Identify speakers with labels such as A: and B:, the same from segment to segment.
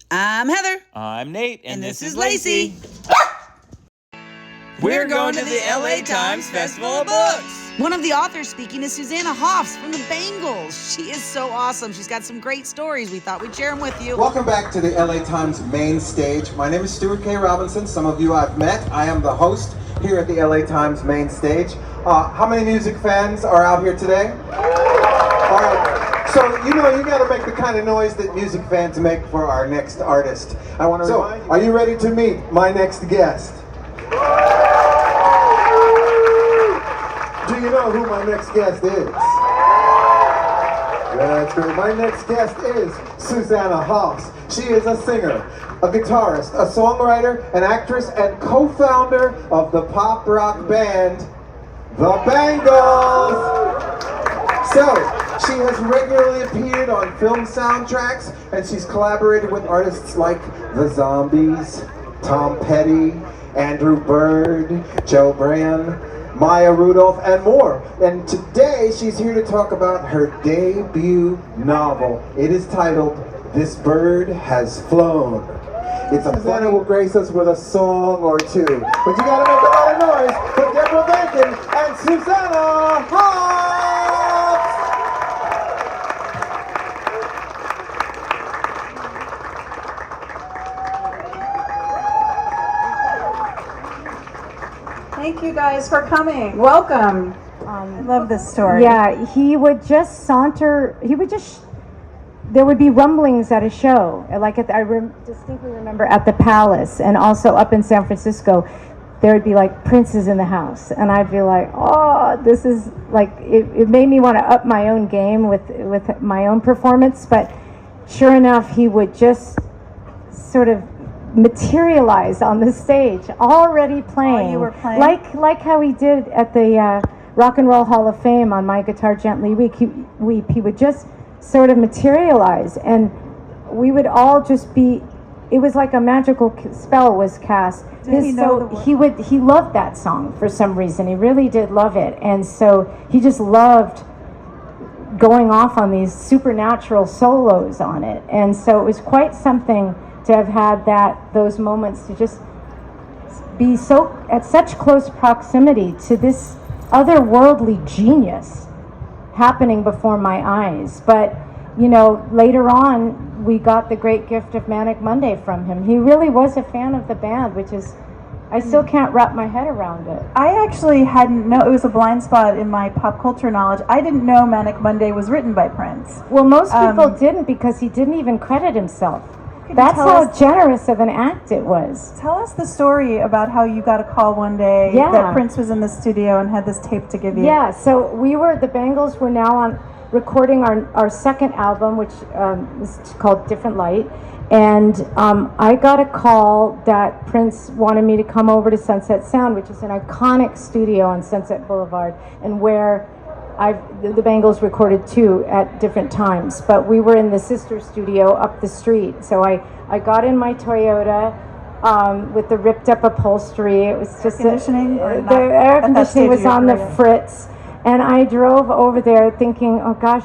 A: I'm Heather.
B: I'm Nate.
A: And this is Lacey.
B: We're going to the LA Times Festival of Books.
A: One of the authors speaking is Susanna Hoffs from the Bangles. She is so awesome. She's got some great stories. We thought we'd share them with you.
C: Welcome back to the LA Times main stage. My name is Stuart K. Robinson. Some of you I've met. I am the host here at the LA Times main stage. How many music fans are out here today? All right. So, you got to make the kind of noise that music fans make for our next artist. I want to remind you. Are you ready to meet my next guest? Do you know who my next guest is? That's great. My next guest is Susanna Hoffs. She is a singer, a guitarist, a songwriter, an actress, and co-founder of the pop rock band, the Bangles. So, she has regularly appeared on film soundtracks, and she's collaborated with artists like The Zombies, Tom Petty, Andrew Bird, Joe Bryan, Maya Rudolph, and more. And today she's here to talk about her debut novel. It is titled This Bird Has Flown. It's a Susanna will grace us with a song or two. But you gotta make a lot of noise for Deborah Bacon and Susanna Hoffs!
D: Thank you guys for coming. Welcome. I love this story.
E: Yeah, he would just saunter, there would be rumblings at a show. Like distinctly remember at the Palace, and also up in San Francisco, there would be like Prince's in the house. And I'd be like, oh, this is like, it made me want to up my own game with my own performance. But sure enough, he would just sort of materialize on the stage, already playing.
D: While you were playing?
E: Like how he did at the Rock and Roll Hall of Fame on My Guitar Gently Weep. He would just sort of materialize, and we would all just be, it was like a magical spell was cast.
D: Did he know the words?
E: He loved that song for some reason. He really did love it, and so he just loved going off on these supernatural solos on it. And so it was quite something to have had those moments, to just be so at such close proximity to this otherworldly genius happening before my eyes. But later on we got the great gift of Manic Monday from him. He really was a fan of the band, which is, I still can't wrap my head around it.
D: I actually hadn't known, it was a blind spot in my pop culture knowledge. I didn't know Manic Monday was written by Prince.
E: Well, most people didn't, because he didn't even credit himself. That's how generous of an act it was.
D: Tell us the story about how you got a call one day that Prince was in the studio and had this tape to give you.
E: Yeah, so the Bangles were now on recording our second album, which is called Different Light. And I got a call that Prince wanted me to come over to Sunset Sound, which is an iconic studio on Sunset Boulevard, and where the Bangles recorded too at different times, but we were in the sister studio up the street. So I got in my Toyota with the ripped up upholstery. It was just the air conditioning was on the fritz, and I drove over there thinking, oh gosh,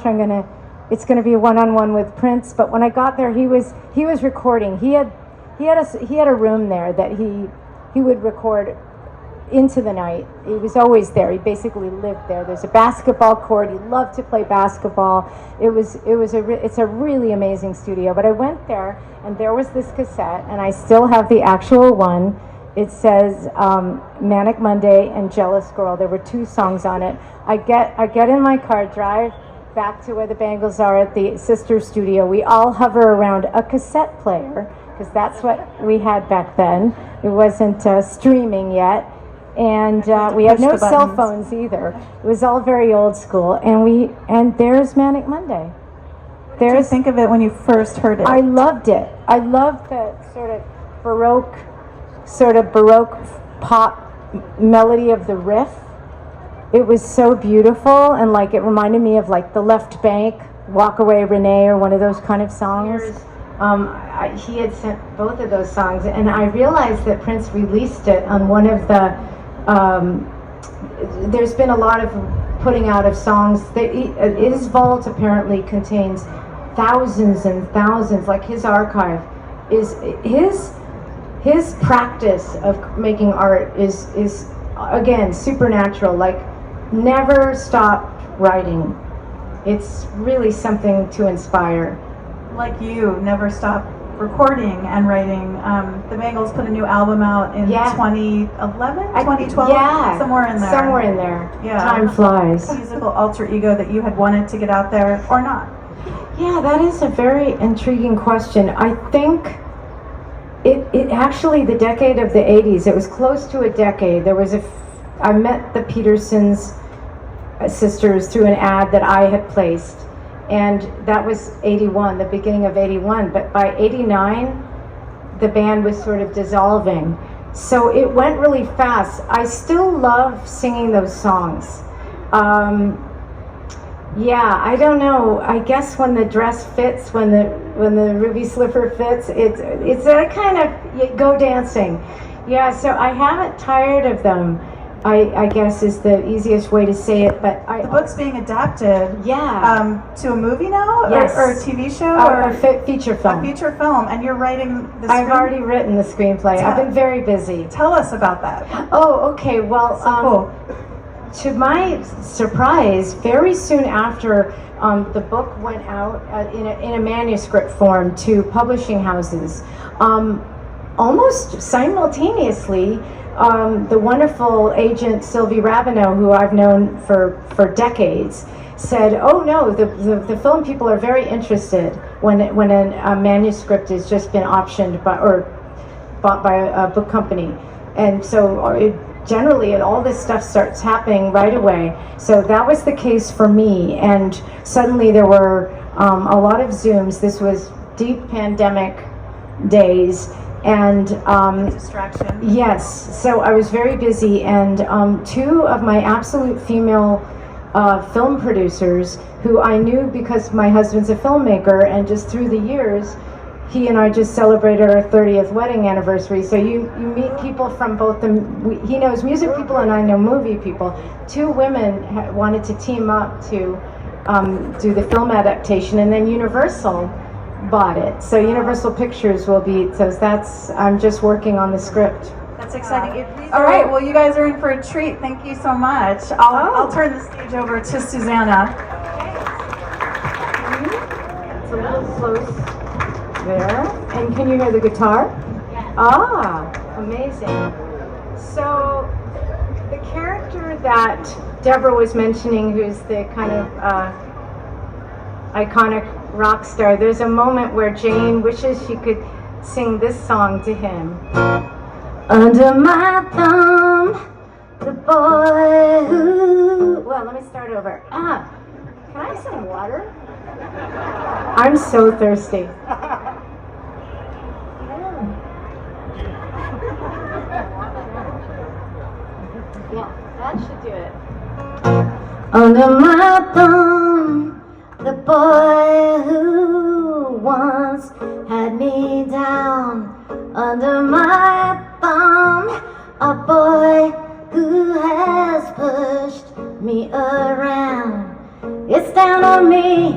E: it's gonna be a one-on-one with Prince. But when I got there, he was recording. He had a room there that he would record into the night. He was always there. He basically lived there. There's a basketball court. He loved to play basketball. It's a really amazing studio. But I went there, and there was this cassette, and I still have the actual one. It says Manic Monday and Jealous Girl. There were two songs on it. I get in my car, drive back to where the Bangles are at the sister studio. We all hover around a cassette player, because that's what we had back then. It wasn't streaming yet. And we had no cell phones either. It was all very old school. And there's Manic Monday.
D: What did you think of it when you first heard it?
E: I loved it. I loved the sort of baroque pop melody of the riff. It was so beautiful, and it reminded me of The Left Bank, Walk Away Renee, or one of those kind of songs. He had sent both of those songs, and I realized that Prince released it on one of the there's been a lot of putting out of songs. His vault apparently contains thousands and thousands, his archive is his practice of making art is again supernatural. Like, never stopped writing. It's really something to inspire.
D: Like you, never stop recording and writing. The Bangles put a new album out in 2011, 2012?
E: Yeah.
D: Somewhere in there.
E: Somewhere in there.
D: Yeah.
E: Time flies.
D: Musical alter ego that you had wanted to get out there or not?
E: Yeah, that is a very intriguing question. I think it actually, the decade of the 80s, it was close to a decade. I met the Petersons sisters through an ad that I had placed. And that was 81, the beginning of 81. But by 89, the band was sort of dissolving. So it went really fast. I still love singing those songs. Yeah, I don't know. I guess when the dress fits, when the ruby slipper fits, it's a kind of, you go dancing. Yeah, so I haven't tired of them. I guess is the easiest way to say it, but
D: the book's being adapted.
E: Yeah.
D: To a movie now,
E: yes.
D: or a TV show,
E: or a feature film.
D: A feature film, and you're writing the.
E: I've already written the screenplay. I've been very busy.
D: Tell us about that.
E: Oh, okay. Well,
D: cool.
E: To my surprise, very soon after the book went out in a manuscript form to publishing houses, almost simultaneously. The wonderful agent Sylvie Rabineau, who I've known for decades, said, "Oh no, the film people are very interested when a manuscript has just been optioned or bought by a book company," and so generally all this stuff starts happening right away. So that was the case for me, and suddenly there were a lot of Zooms. This was deep pandemic days. And
D: distraction.
E: Yes, so I was very busy, and two of my absolute female film producers, who I knew because my husband's a filmmaker, and just through the years, he and I just celebrated our 30th wedding anniversary. So you meet people from both he knows music people and I know movie people. Two women wanted to team up to do the film adaptation, and then Universal bought it. So Universal Pictures will be, I'm just working on the script.
D: That's exciting. All right, well, you guys are in for a treat. Thank you so much. I'll turn the stage over to Susanna.
E: It's a little close there. And can you hear the guitar? Yes. Ah, amazing. So the character that Deborah was mentioning, who's the kind of iconic rock star, there's a moment where Jane wishes she could sing this song to him. Under my thumb, the boy who... Well, let me start over. Can I have some water? I'm so thirsty. Yeah, that should do it. Under my thumb, the boy who once had me down. Under my thumb, a boy who has pushed me around. It's down on me,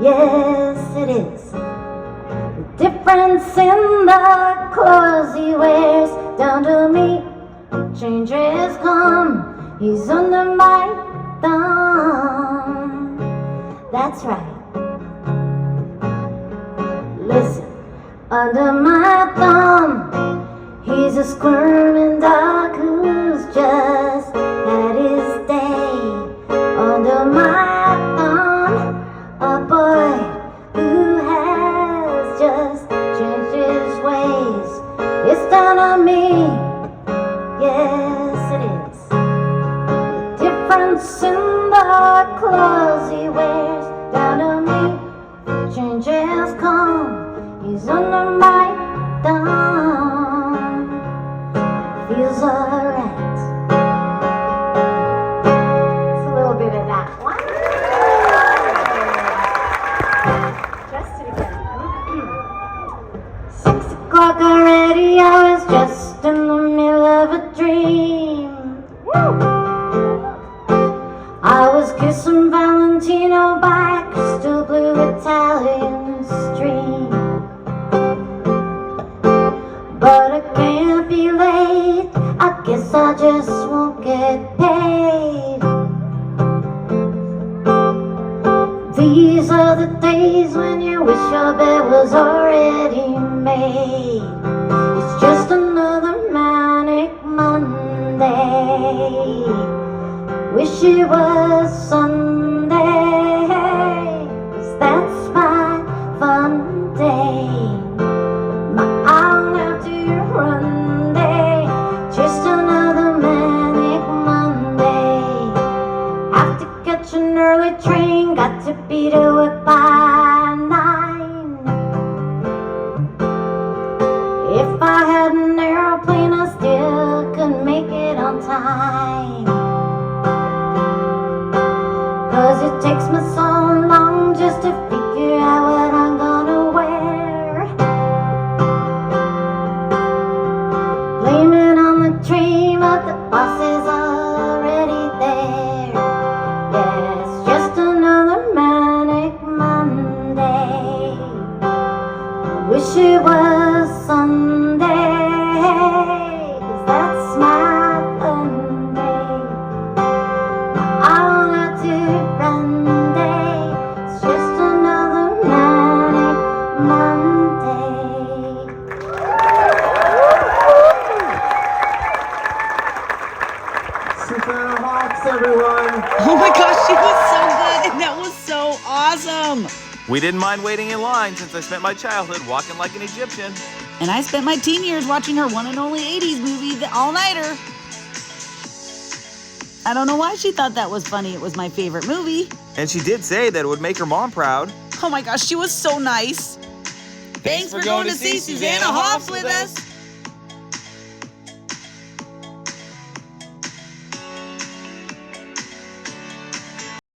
E: yes it is. The difference in the clothes he wears. Down to me, change has come. He's under my thumb. That's right. Listen, under my thumb, he's a squirming dog who's just had his day. Under my thumb, a boy who has just changed his ways. It's down on me, yes it is. The difference in the clothes he wears. Down on me, change has come. He's under my thumb. Feels alright. It's a little bit of that one. Just it again. 6 o'clock already, I was just in the middle of a dream. I was kissing Valentino by a crystal blue Italian stream.
F: that was already made. It's just another manic Monday. Wish it was Sunday, 'cause that's my fun day. I'll have to run day. Just another manic Monday. Have to catch an early train, got to be to work by 9. If I had an airplane, I still could make it on time. 'Cause it takes me so long just to figure out what I'm gonna wear. Blame it on the train, but the bus is already there. Yeah, it's just another manic Monday. I wish it was Sunday, 'cause that's my fun day. I don't have to run day. It's just another manic Monday.
C: Susanna Hoffs, everyone.
A: Oh my gosh, she was so good, and that was so awesome.
B: We didn't mind waiting in line since I spent my childhood walking like an Egyptian.
A: And I spent my teen years watching her one and only 80s movie, The All-Nighter. I don't know why she thought that was funny. It was my favorite movie.
B: And she did say that it would make her mom proud.
A: Oh my gosh, she was so nice. Thanks for going to see Susanna Hoffs with us.